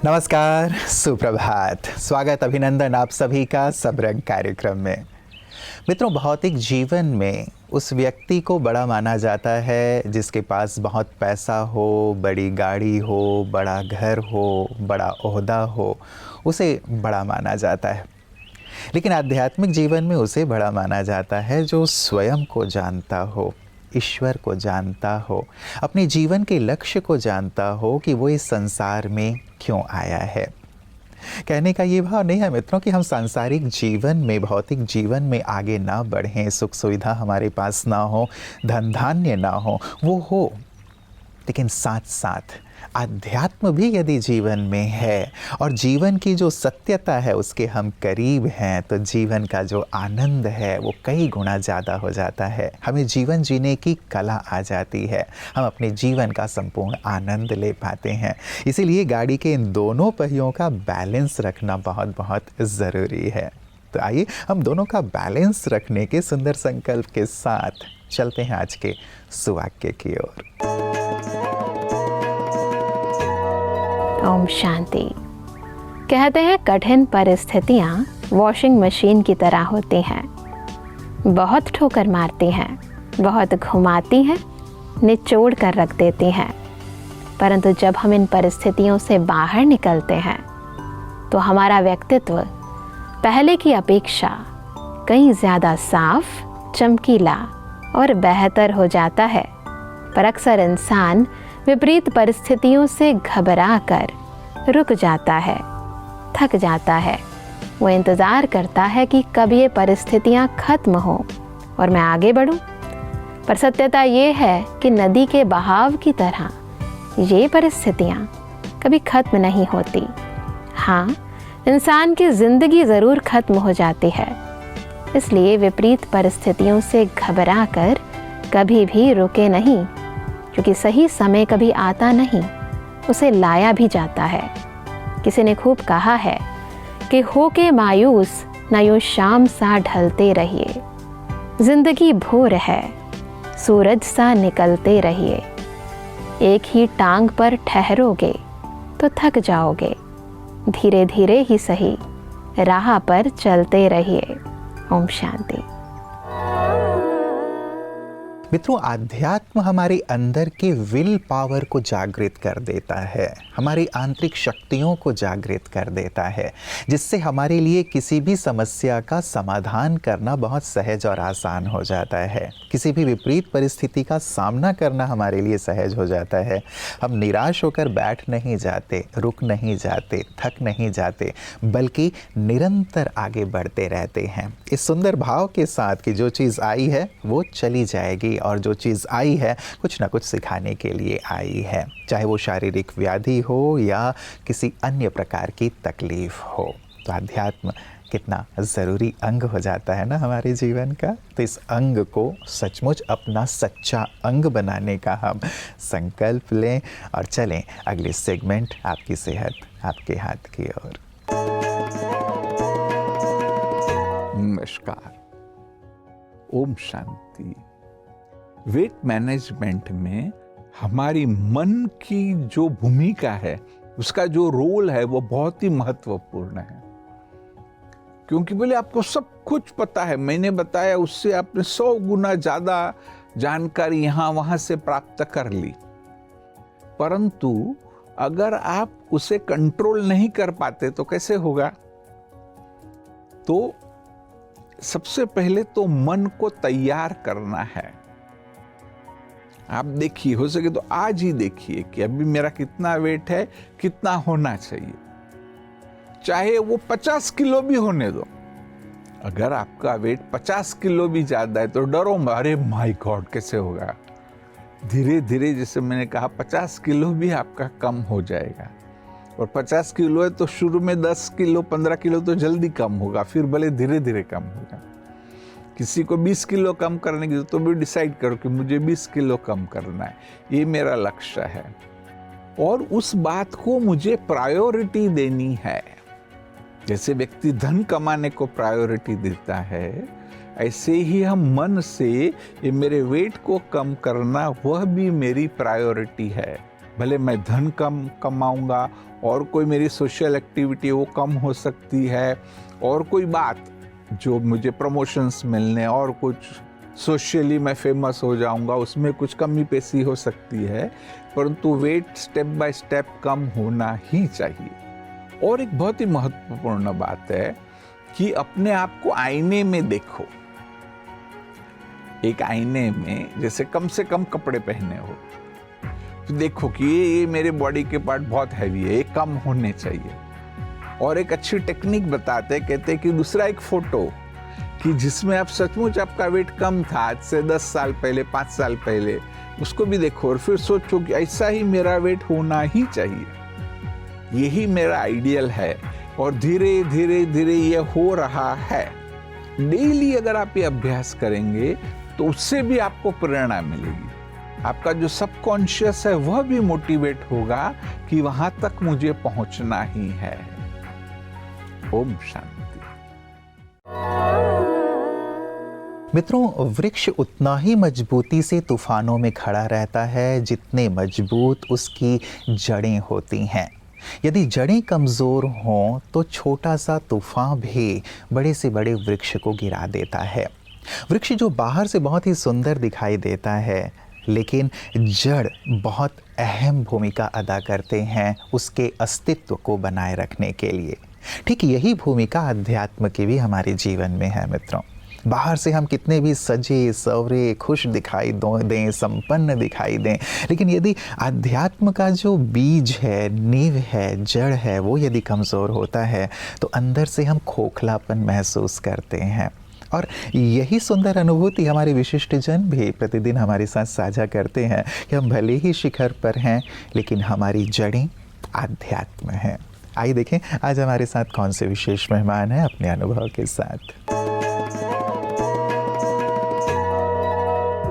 नमस्कार, सुप्रभात, स्वागत अभिनंदन आप सभी का सबरंग कार्यक्रम में। मित्रों, भौतिक जीवन में उस व्यक्ति को बड़ा माना जाता है जिसके पास बहुत पैसा हो, बड़ी गाड़ी हो, बड़ा घर हो, बड़ा ओहदा हो, उसे बड़ा माना जाता है। लेकिन आध्यात्मिक जीवन में उसे बड़ा माना जाता है जो स्वयं को जानता हो, ईश्वर को जानता हो, अपने जीवन के लक्ष्य को जानता हो कि वो इस संसार में क्यों आया है। कहने का ये भाव नहीं है मित्रों कि हम सांसारिक जीवन में, भौतिक जीवन में आगे ना बढ़ें, सुख सुविधा हमारे पास ना हो, धन धान्य ना हो, वो हो, लेकिन साथ साथ आध्यात्म भी यदि जीवन में है और जीवन की जो सत्यता है उसके हम करीब हैं, तो जीवन का जो आनंद है वो कई गुना ज़्यादा हो जाता है। हमें जीवन जीने की कला आ जाती है, हम अपने जीवन का संपूर्ण आनंद ले पाते हैं। इसीलिए गाड़ी के इन दोनों पहियों का बैलेंस रखना बहुत बहुत ज़रूरी है। तो आइए हम दोनों का बैलेंस रखने के सुंदर संकल्प के साथ चलते हैं आज के सुवाक्य की ओर। ओम शांति। कहते हैं कठिन परिस्थितियां वॉशिंग मशीन की तरह होती हैं, बहुत ठोकर मारती हैं, बहुत घुमाती हैं, निचोड़ कर रख देती हैं। परंतु जब हम इन परिस्थितियों से बाहर निकलते हैं तो हमारा व्यक्तित्व पहले की अपेक्षा कहीं ज़्यादा साफ, चमकीला और बेहतर हो जाता है। पर अक्सर इंसान विपरीत परिस्थितियों से घबरा कर रुक जाता है, थक जाता है। वो इंतज़ार करता है कि कब ये परिस्थितियाँ खत्म हों और मैं आगे बढ़ूं। पर सत्यता ये है कि नदी के बहाव की तरह ये परिस्थितियाँ कभी खत्म नहीं होती। हाँ, इंसान की ज़िंदगी ज़रूर खत्म हो जाती है। इसलिए विपरीत परिस्थितियों से घबरा कर कभी भी रुके नहीं, क्योंकि सही समय कभी आता नहीं, उसे लाया भी जाता है। किसी ने खूब कहा है कि हो के मायूस न यूं शाम सा ढलते रहिए, जिंदगी भोर है, सूरज सा निकलते रहिए। एक ही टांग पर ठहरोगे तो थक जाओगे, धीरे धीरे ही सही राह पर चलते रहिए। ओम शांति। मित्रों, आध्यात्म हमारे अंदर के विल पावर को जागृत कर देता है, हमारी आंतरिक शक्तियों को जागृत कर देता है, जिससे हमारे लिए किसी भी समस्या का समाधान करना बहुत सहज और आसान हो जाता है। किसी भी विपरीत परिस्थिति का सामना करना हमारे लिए सहज हो जाता है। हम निराश होकर बैठ नहीं जाते, रुक नहीं जाते, थक नहीं जाते, बल्कि निरंतर आगे बढ़ते रहते हैं इस सुंदर भाव के साथ कि जो चीज़ आई है वो चली जाएगी और जो चीज़ आई है कुछ ना कुछ सिखाने के लिए आई है, चाहे वो शारीरिक व्याधि हो या किसी अन्य प्रकार की तकलीफ हो। तो अध्यात्म कितना ज़रूरी अंग हो जाता है ना हमारे जीवन का। तो इस अंग को सचमुच अपना सच्चा अंग बनाने का हम संकल्प लें और चलें अगले सेगमेंट आपकी सेहत आपके हाथ की ओर। नमस्कार, ओम शांति। वेट मैनेजमेंट में हमारी मन की जो भूमिका है, उसका जो रोल है वो बहुत ही महत्वपूर्ण है। क्योंकि बोले आपको सब कुछ पता है, मैंने बताया उससे आपने 100 गुना ज्यादा जानकारी यहां वहां से प्राप्त कर ली, परंतु अगर आप उसे कंट्रोल नहीं कर पाते तो कैसे होगा। तो सबसे पहले तो मन को तैयार करना है। आप देखिए, हो सके तो आज ही देखिए कि अभी मेरा कितना वेट है, कितना होना चाहिए, चाहे वो 50 किलो भी होने दो। अगर आपका वेट 50 किलो भी ज्यादा है तो डरो मत, अरे माय गॉड कैसे होगा। धीरे धीरे, जैसे मैंने कहा, 50 किलो भी आपका कम हो जाएगा। और 50 किलो है तो शुरू में 10 किलो 15 किलो तो जल्दी कम होगा, फिर भले धीरे धीरे कम होगा। किसी को 20 किलो कम करने की तो भी डिसाइड करो कि मुझे 20 किलो कम करना है, ये मेरा लक्ष्य है और उस बात को मुझे प्रायोरिटी देनी है। जैसे व्यक्ति धन कमाने को प्रायोरिटी देता है, ऐसे ही हम मन से ये मेरे वेट को कम करना, वह भी मेरी प्रायोरिटी है। भले मैं धन कम कमाऊंगा और कोई मेरी सोशल एक्टिविटी वो कम हो सकती है, और कोई बात जो मुझे प्रमोशंस मिलने और कुछ सोशली मैं फेमस हो जाऊंगा उसमें कुछ कमी पेशी हो सकती है, परंतु वेट स्टेप बाय स्टेप कम होना ही चाहिए। और एक बहुत ही महत्वपूर्ण बात है कि अपने आप को आईने में देखो। एक आईने में जैसे कम से कम कपड़े पहने हो, तो देखो कि ये मेरे बॉडी के पार्ट बहुत हैवी है, ये कम होने चाहिए। और एक अच्छी टेक्निक बताते हैं, कहते हैं कि दूसरा एक फोटो कि जिसमें आप सचमुच आपका वेट कम था आज से 10 साल पहले, 5 साल पहले, उसको भी देखो और फिर सोचो कि ऐसा ही मेरा वेट होना ही चाहिए, यही मेरा आइडियल है। और धीरे धीरे धीरे ये हो रहा है। डेली अगर आप ये अभ्यास करेंगे तो उससे भी आपको प्रेरणा मिलेगी। आपका जो सबकॉन्शियस है वह भी मोटिवेट होगा कि वहां तक मुझे पहुंचना ही है। ओम शांति। मित्रों, वृक्ष उतना ही मजबूती से तूफानों में खड़ा रहता है जितने मजबूत उसकी जड़ें होती हैं। यदि जड़ें कमज़ोर हों तो छोटा सा तूफान भी बड़े से बड़े वृक्ष को गिरा देता है। वृक्ष जो बाहर से बहुत ही सुंदर दिखाई देता है, लेकिन जड़ बहुत अहम भूमिका अदा करते हैं उसके अस्तित्व को बनाए रखने के लिए। ठीक यही भूमिका अध्यात्म की भी हमारे जीवन में है मित्रों। बाहर से हम कितने भी सजे सवरे खुश दिखाई दें, संपन्न दिखाई दें, लेकिन यदि अध्यात्म का जो बीज है, नींव है, जड़ है, वो यदि कमज़ोर होता है तो अंदर से हम खोखलापन महसूस करते हैं। और यही सुंदर अनुभूति हमारे विशिष्ट जन भी प्रतिदिन हमारे साथ साझा करते हैं कि हम भले ही शिखर पर हैं, लेकिन हमारी जड़ें आध्यात्म हैं। आइए देखें आज हमारे साथ कौन से विशेष मेहमान हैं अपने अनुभव के साथ।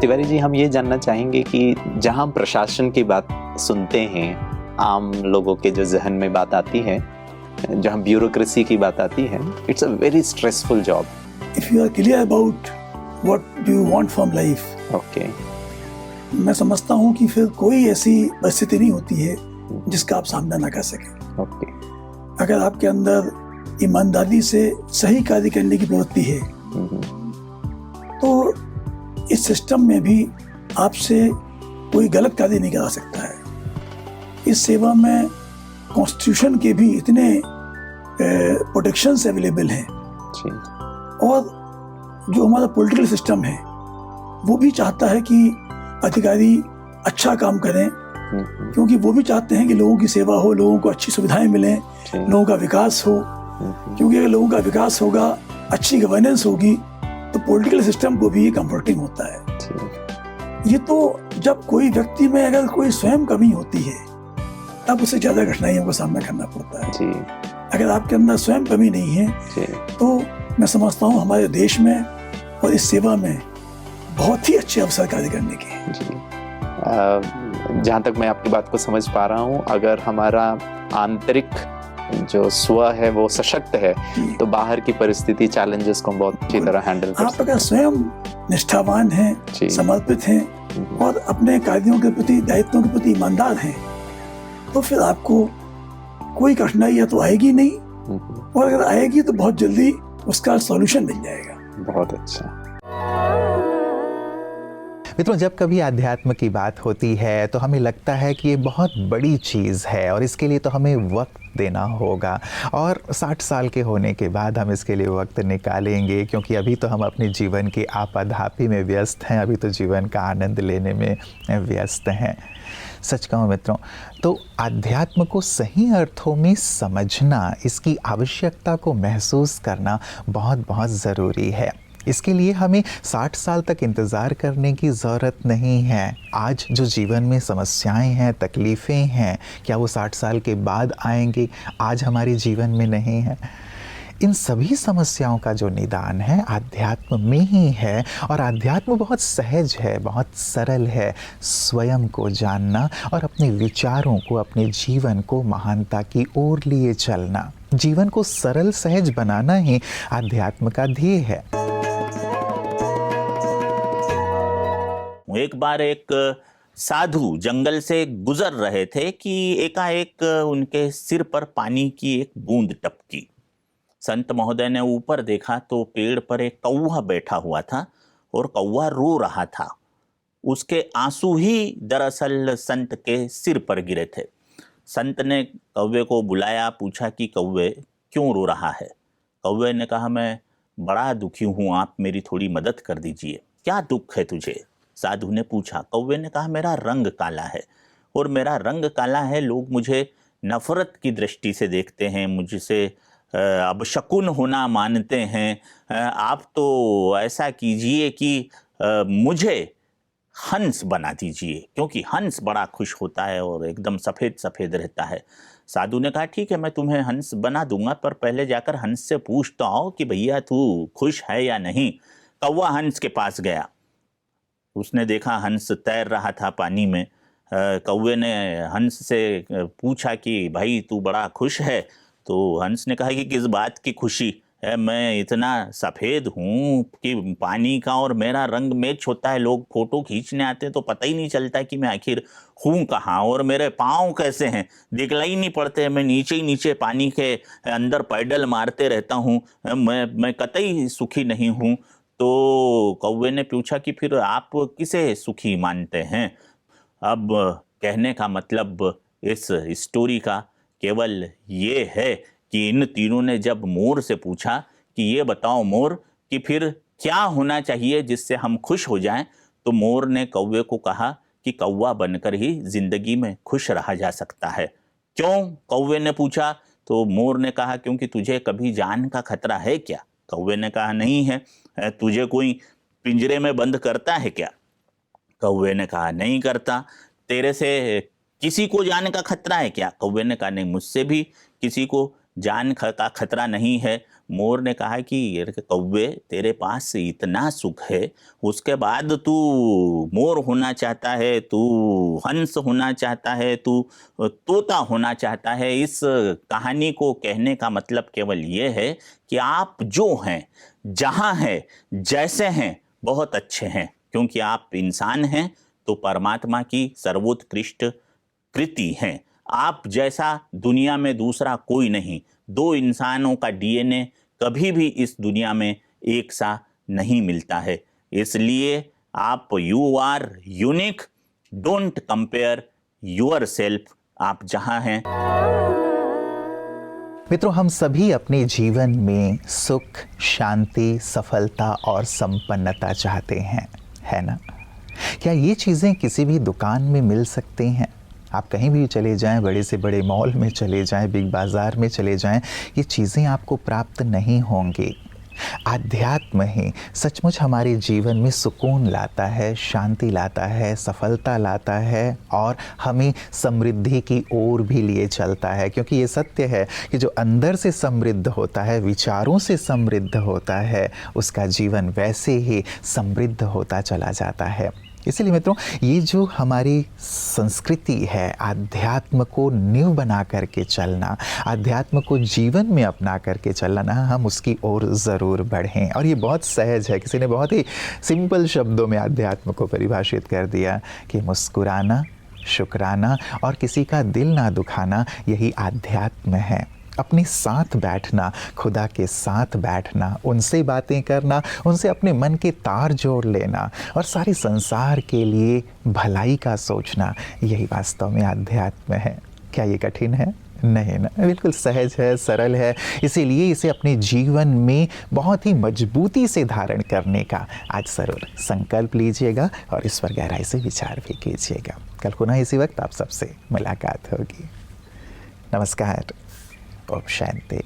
तिवारी जी, हम ये जानना चाहेंगे कि जहां प्रशासन की बात सुनते हैं, आम लोगों के जो जहन में बात आती है, जहां ब्यूरोक्रेसी की बात आती है, it's a very stressful job. If you are clear about what do you want from life, okay, मैं समझता हूँ कि फिर कोई ऐसी परिस्थिति नहीं होती है जिसका आप सामना ना कर सकें। ओके, अगर आपके अंदर ईमानदारी से सही कार्य करने की प्रवृत्ति है तो इस सिस्टम में भी आपसे कोई गलत कार्य नहीं करा सकता है। इस सेवा में कॉन्स्टिट्यूशन के भी इतने प्रोटेक्शंस अवेलेबल हैं, और जो हमारा पॉलिटिकल सिस्टम है वो भी चाहता है कि अधिकारी अच्छा काम करें, क्योंकि वो भी चाहते हैं कि लोगों की सेवा हो, लोगों को अच्छी सुविधाएं मिलें, लोगों का विकास हो। क्योंकि अगर लोगों का विकास होगा, अच्छी गवर्नेंस होगी, तो पॉलिटिकल सिस्टम को भी कंफर्टिंग होता है। ये तो जब कोई व्यक्ति में अगर कोई स्वयं कमी होती है तब उसे ज्यादा कठिनाइयों का सामना करना पड़ता है। अगर आपके अंदर स्वयं कमी नहीं है तो मैं समझता हूँ हमारे देश में और इस सेवा में बहुत ही अच्छे अवसर कार्य करने के हैं। जहाँ तक मैं आपकी बात को समझ पा रहा हूँ, अगर हमारा आंतरिक जो स्व है वो सशक्त है तो बाहर की परिस्थिति, चैलेंजेस को बहुत अच्छी तरह हैंडल कर सकते हैं। आप अगर स्वयं निष्ठावान हैं, समर्पित हैं और अपने कार्यों के प्रति, दायित्वों के प्रति ईमानदार हैं, तो फिर आपको कोई कठिनाई या तो आएगी नहीं, और अगर आएगी तो बहुत जल्दी उसका सॉल्यूशन मिल जाएगा। बहुत अच्छा। मित्रों, जब कभी अध्यात्म की बात होती है तो हमें लगता है कि ये बहुत बड़ी चीज़ है और इसके लिए तो हमें वक्त देना होगा, और 60 साल के होने के बाद हम इसके लिए वक्त निकालेंगे, क्योंकि अभी तो हम अपने जीवन की आपाधापी में व्यस्त हैं, अभी तो जीवन का आनंद लेने में व्यस्त हैं। सच कहूँ मित्रों, तो अध्यात्म को सही अर्थों में समझना, इसकी आवश्यकता को महसूस करना बहुत बहुत ज़रूरी है। इसके लिए हमें 60 साल तक इंतज़ार करने की ज़रूरत नहीं है। आज जो जीवन में समस्याएं हैं, तकलीफ़ें हैं, क्या वो 60 साल के बाद आएंगी? आज हमारे जीवन में नहीं है। इन सभी समस्याओं का जो निदान है आध्यात्म में ही है, और आध्यात्म बहुत सहज है, बहुत सरल है। स्वयं को जानना और अपने विचारों को, अपने जीवन को महानता की ओर लिए चलना, जीवन को सरल सहज बनाना ही आध्यात्म का ध्येय है। एक बार एक साधु जंगल से गुजर रहे थे कि एकाएक उनके सिर पर पानी की एक बूंद टपकी। संत महोदय ने ऊपर देखा तो पेड़ पर एक कौवा बैठा हुआ था और कौवा रो रहा था। उसके आंसू ही दरअसल संत के सिर पर गिरे थे। संत ने कौवे को बुलाया, पूछा कि कौवे क्यों रो रहा है। कौवे ने कहा, मैं बड़ा दुखी हूँ, आप मेरी थोड़ी मदद कर दीजिए। क्या दुख है तुझे? साधु ने पूछा। कौवे ने कहा, मेरा रंग काला है, और मेरा रंग काला है, लोग मुझे नफरत की दृष्टि से देखते हैं, मुझसे अब शकुन होना मानते हैं। आप तो ऐसा कीजिए कि मुझे हंस बना दीजिए, क्योंकि हंस बड़ा खुश होता है और एकदम सफ़ेद सफ़ेद रहता है। साधु ने कहा, ठीक है, मैं तुम्हें हंस बना दूंगा, पर पहले जाकर हंस से पूछ तो आओ कि भैया तू खुश है या नहीं। कौवा हंस के पास गया। उसने देखा हंस तैर रहा था पानी में। कौवे ने हंस से पूछा कि भाई तू बड़ा खुश है? तो हंस ने कहा कि किस बात की खुशी है, मैं इतना सफ़ेद हूँ कि पानी का और मेरा रंग मैच होता है, लोग फोटो खींचने आते हैं तो पता ही नहीं चलता कि मैं आखिर हूँ कहाँ, और मेरे पाँव कैसे हैं, दिखलाई नहीं पड़ते, मैं नीचे ही नीचे पानी के अंदर पैडल मारते रहता हूँ, मैं कतई सुखी नहीं हूँ। तो कौवे ने पूछा कि फिर आप किसे सुखी मानते हैं? अब कहने का मतलब इस स्टोरी का केवल ये है कि इन तीनों ने जब मोर से पूछा कि ये बताओ मोर कि फिर क्या होना चाहिए जिससे हम खुश हो जाएं, तो मोर ने कौवे को कहा कि कौवा बनकर ही जिंदगी में खुश रहा जा सकता है। क्यों? कौवे ने पूछा। तो मोर ने कहा, क्योंकि तुझे कभी जान का खतरा है क्या? कौवे ने कहा, नहीं है। तुझे कोई पिंजरे में बंद करता है क्या? कौवे ने कहा, नहीं करता। तेरे से किसी को जान का खतरा है क्या? कौवे ने कहा, नहीं, मुझसे भी किसी को जान का खतरा नहीं है। मोर ने कहा कि कौवे, तेरे पास इतना सुख है, उसके बाद तू मोर होना चाहता है, तू हंस होना चाहता है, तू तोता होना चाहता है। इस कहानी को कहने का मतलब केवल ये है कि आप जो हैं, जहाँ हैं, जैसे हैं, बहुत अच्छे हैं, क्योंकि आप इंसान हैं तो परमात्मा की सर्वोत्कृष्ट कृति हैं। आप जैसा दुनिया में दूसरा कोई नहीं। दो इंसानों का डीएनए कभी भी इस दुनिया में एक सा नहीं मिलता है। इसलिए आप you are unique, don't compare yourself, आप जहां हैं। मित्रों, हम सभी अपने जीवन में सुख, शांति, सफलता और संपन्नता चाहते हैं, है ना? क्या ये चीज़ें किसी भी दुकान में मिल सकती हैं? आप कहीं भी चले जाएं, बड़े से बड़े मॉल में चले जाएं, बिग बाज़ार में चले जाएं, ये चीज़ें आपको प्राप्त नहीं होंगी। आध्यात्म ही सचमुच हमारे जीवन में सुकून लाता है, शांति लाता है, सफलता लाता है और हमें समृद्धि की ओर भी लिए चलता है। क्योंकि ये सत्य है कि जो अंदर से समृद्ध होता है, विचारों से समृद्ध होता है, उसका जीवन वैसे ही समृद्ध होता चला जाता है। इसलिए मित्रों, ये जो हमारी संस्कृति है, आध्यात्म को नींव बना करके चलना, आध्यात्म को जीवन में अपना करके चलना ना, हम उसकी ओर ज़रूर बढ़ें। और ये बहुत सहज है। किसी ने बहुत ही सिंपल शब्दों में आध्यात्म को परिभाषित कर दिया कि मुस्कुराना, शुक्राना और किसी का दिल ना दुखाना, यही आध्यात्म है। अपने साथ बैठना, खुदा के साथ बैठना, उनसे बातें करना, उनसे अपने मन के तार जोड़ लेना और सारे संसार के लिए भलाई का सोचना, यही वास्तव में आध्यात्म है। क्या ये कठिन है? नहीं ना, बिल्कुल सहज है, सरल है। इसीलिए इसे अपने जीवन में बहुत ही मजबूती से धारण करने का आज ज़रूर संकल्प लीजिएगा और इस पर गहराई से विचार भी कीजिएगा। कल पुनः इसी वक्त आप सबसे मुलाकात होगी। नमस्कार। ओम शांति।